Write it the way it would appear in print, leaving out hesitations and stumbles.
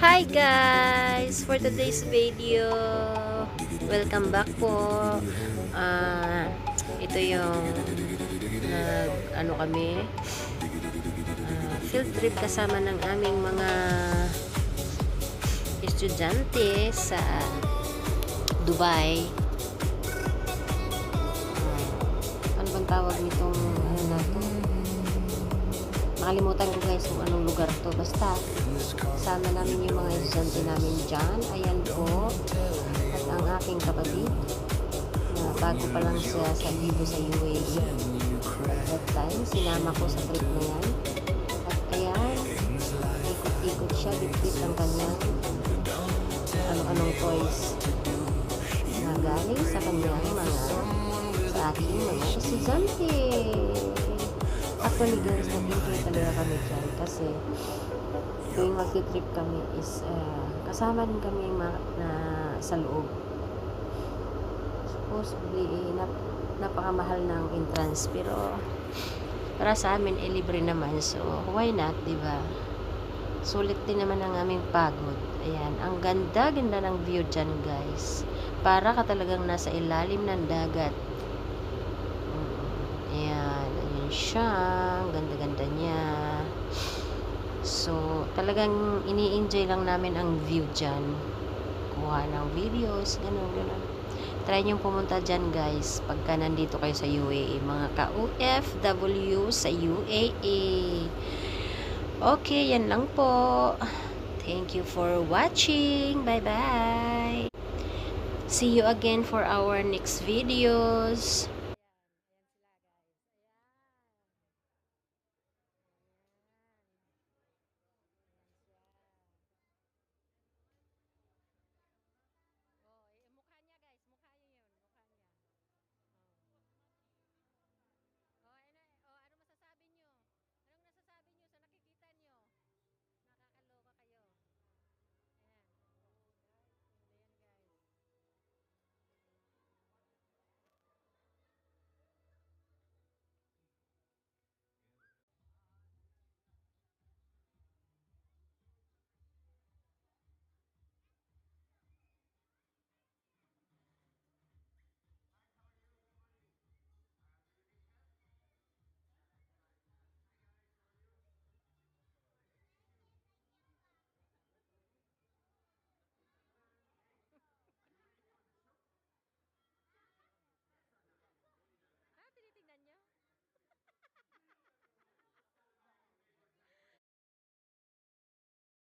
Hi guys! For today's video, welcome back po. Ito yung ano kami, field trip kasama ng aming mga estudyante sa Dubai. Ano bang tawag nitong ano na to? Nakalimutan ko guys kung anong lugar to. Basta, kasama namin yung mga estudyante namin dyan. Ayan po. At ang aking kapatid, na bago pa lang siya dito sa UAE. At that time, sinama ko sa trip na yan. At ayan, ikot-ikot siya, bitbit ang kanyang ano-anong toys na galing sa kanyang sa aking mga estudyante. Actually guys, nag-enjoy talaga kami dyan kasi tuwing mag-trip kami is kasama din kami na sa loob. Supposedly napakamahal ng entrance pero para sa amin libre naman, so why not, diba? Sulit din naman ang aming pagod. Ayan, ang ganda-ganda ng view dyan guys, para ka talagang nasa ilalim ng dagat. Ayan, ayun siya, ganda-ganda niya. So, talagang ini-enjoy lang namin ang view dyan. Kuha ng videos, gano'n. Try nyo pumunta dyan guys, pagka nandito kayo sa UAE, mga ka-OFW sa UAE. Okay, yan lang po. Thank you for watching. Bye-bye. See you again for our next videos.